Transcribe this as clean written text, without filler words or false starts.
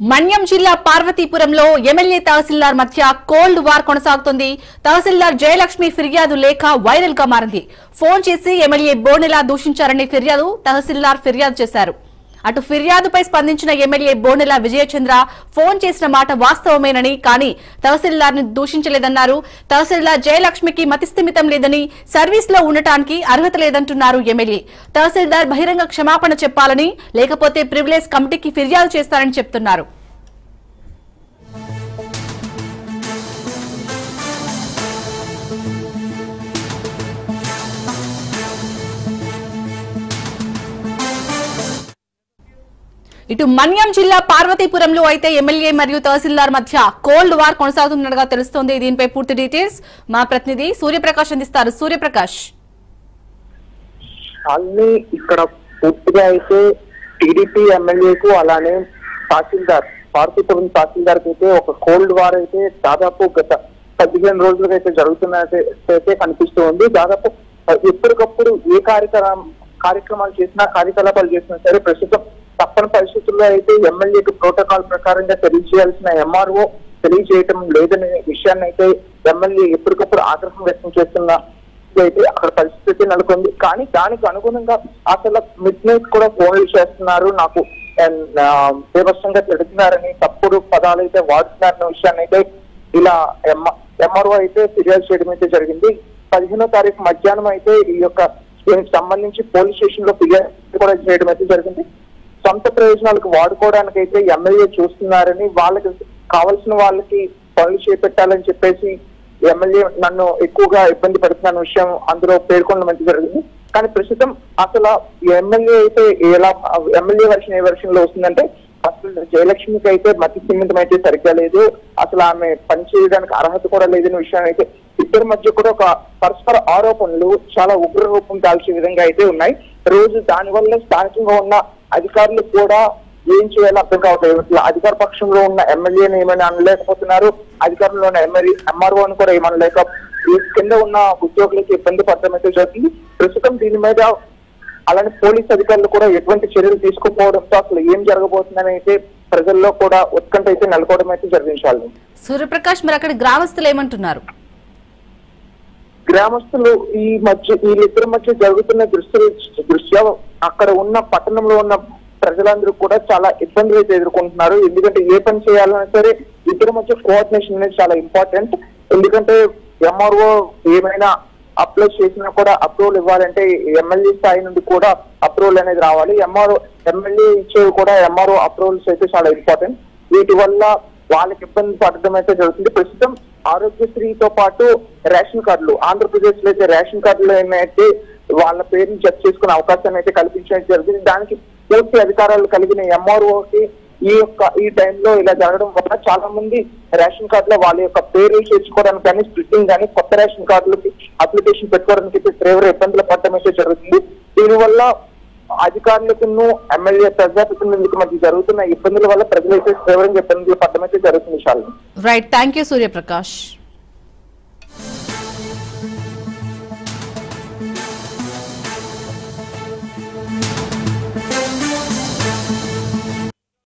మన్యం జిల్లా పార్వతీపురంలో ఎమ్మెల్యే తహసీల్దార్ మధ్య cold war కొనసాగుతోంది. తహసీల్దార్ జయలక్ష్మి ఫిర్యాదు లేఖ వైరల్ గా మారింది. ఫోన్ చేసి ఎమ్మెల్యే బోనెల దూషించారని తహసీల్దార్ ఫిర్యాదు చేశారు. అటు ఫిర్యాదుపై స్పందించిన ఎమ్మెల్యే బోనెల విజయచంద్ర ఫోన్ చేసిన మాట వాస్తవమేనని, కానీ తహసీల్దార్ ని దూషించలేదన్నారు. తహసీల్దార్ జయలక్ష్మికి మతిస్థిమితం లేదని, సర్వీస్ లో ఉండటానికి అర్హత లేదంటున్నారు ఎమ్మెల్యే. తహసీల్దార్ బహిరంగ క్షమాపణ చెప్పాలని, లేకపోతే ప్రివిలేజ్ కమిటీకి ఫిర్యాదు చేస్తారని చెప్తున్నారు. ఇటు మన్యం జిల్లా పార్వతీపురంలో అయితే ఎమ్మెల్యే మరియు తహసీల్దార్ మధ్య కోల్డ్ వార్ కొనసాగుతున్నట్టుగా తెలుస్తోంది. దీనిపై పూర్తి డీటెయిల్స్ మా ప్రతినిధి సూర్యప్రకాష్ అందిస్తారు. సూర్యప్రకాష్, ఇక్కడ పూర్తిగా అయితే టీడీపీ ఎమ్మెల్యేకు అలానే పార్వతీపురం తహసీల్దార్ అయితే ఒక కోల్డ్ వార్ అయితే దాదాపు గత 15 రోజులుగా అయితే జరుగుతున్నట్టయితే కనిపిస్తూ ఉంది. దాదాపు ఎప్పటికప్పుడు ఏ కార్యక్రమాలు చేసినా, కార్యకలాపాలు చేసినా సరే ప్రస్తుతం తప్పని పరిస్థితుల్లో అయితే ఎమ్మెల్యేకి ప్రోటోకాల్ ప్రకారంగా తెలియజేయాల్సిన ఎంఆర్ఓ తెలియజేయటం లేదనే విషయాన్ని అయితే ఎమ్మెల్యే ఎప్పటికప్పుడు ఆగ్రహం వ్యక్తం చేస్తున్న అయితే అక్కడ పరిస్థితి నెలకొంది. కానీ దానికి అనుగుణంగా అసలు మిడ్ నైట్ కూడా ఫోన్లు చేస్తున్నారు, నాకు బీభత్సంగా తిడుతున్నారని, తప్పుడు పదాలు అయితే వాడుతున్నారనే విషయాన్ని అయితే ఇలా ఎంఆర్ఓ అయితే ఫిర్యాదు చేయడం అయితే జరిగింది. 15వ తారీఖు మధ్యాహ్నం అయితే ఈ యొక్క దీనికి సంబంధించి పోలీస్ స్టేషన్ లో ఫిర్యాదు కూడా చేయడం అయితే జరిగింది. సొంత ప్రయోజనాలకు వాడుకోవడానికి అయితే ఎమ్మెల్యే చూస్తున్నారని, వాళ్ళకి కావాల్సిన వాళ్ళకి పనులు చేపట్టాలని చెప్పేసి ఎమ్మెల్యే నన్ను ఎక్కువగా ఇబ్బంది పడుతున్న విషయం అందులో పేర్కొనడం అయితే జరిగింది. కానీ ప్రస్తుతం అసలు ఎమ్మెల్యే అయితే ఎమ్మెల్యే వర్షన్ ఏ వర్షన్ లో వస్తుందంటే, అసలు జయలక్ష్మికి అయితే మతి స్థిమితం అయితే సరిగ్గా లేదు, అసలు ఆమె పనిచేయడానికి అర్హత కూడా లేదనే విషయం అయితే ఇద్దరి మధ్య కూడా ఒక పరస్పర ఆరోపణలు చాలా ఉగ్ర రూపం దాల్చే విధంగా అయితే ఉన్నాయి. రోజు దానివల్ల స్థానికంగా ఉన్న అధికారులు కూడా ఏం చేయాలో అర్థం కావట్లేదు. అధికార పక్షంలో ఉన్న ఎమ్మెల్యేని ఏమైనా అనలేకపోతున్నారు, అధికారంలో ఉన్న ఎంఆర్ఓని కూడా ఏమనలేక కింద ఉన్న ఉద్యోగులకి ఇబ్బంది పడడం అయితే జరుగుతుంది. ప్రస్తుతం దీని మీద అలానే పోలీస్ అధికారులు కూడా ఎటువంటి చర్యలు తీసుకోకపోవడంతో అసలు ఏం జరగబోతుందని అయితే ప్రజల్లో కూడా ఉత్కంఠ అయితే నెలకోవడం అయితే జరిగించాలి. సూర్యప్రకాష్, మరి అక్కడ గ్రామస్తులు ఏమంటున్నారు? గ్రామస్తులు వీళ్ళిద్దరి మధ్య జరుగుతున్న దృశ్యం అక్కడ ఉన్న పట్టణంలో ఉన్న ప్రజలందరూ కూడా చాలా ఇబ్బందులు అయితే ఎదుర్కొంటున్నారు. ఎందుకంటే ఏ పని చేయాలన్నా సరే ఇద్దరి మధ్య కోఆర్డినేషన్ అనేది చాలా ఇంపార్టెంట్. ఎందుకంటే ఎంఆర్ఓ ఏమైనా అప్లై చేసినా కూడా అప్రూవల్ ఇవ్వాలంటే ఎమ్మెల్యే స్థాయి నుండి కూడా అప్రూవల్ అనేది రావాలి. ఎమ్మెల్యే ఇచ్చేవి కూడా ఎంఆర్ఓ అప్రూవల్స్ అయితే చాలా ఇంపార్టెంట్. వీటి వల్ల వాళ్ళకి ఇబ్బంది పడడం అయితే జరుగుతుంది. ప్రస్తుతం ఆరోగ్యశ్రీతో పాటు రేషన్ కార్డులు, ఆంధ్రప్రదేశ్ లో అయితే రేషన్ కార్డులు ఏమైతే వాళ్ళ పేరుని జప్తు చేసుకునే అవకాశాన్ని అయితే కల్పించడం జరిగింది. దానికి పూర్తి అధికారాలు కలిగిన ఎంఆర్ఓకి ఈ టైంలో ఇలా జరగడం వల్ల చాలా మంది రేషన్ కార్డులో వాళ్ళ యొక్క పేర్లు చేర్చుకోవడానికి కానీ, స్ప్లిట్టింగ్ కానీ, కొత్త రేషన్ కార్డులకి అప్లికేషన్ పెట్టుకోవడానికి అయితే తీవ్ర ఇబ్బందులు పడడం అయితే జరుగుతుంది. దీనివల్ల అధికారులకు ఎమ్మెల్యే ప్రజాప్రతినిధులకు మధ్య జరుగుతున్న ఇబ్బందుల వల్ల ప్రజలైతే తీవ్రంగా ఇబ్బందులు పడడం అయితే జరుగుతుంది. Right, thank you Suryaprakash.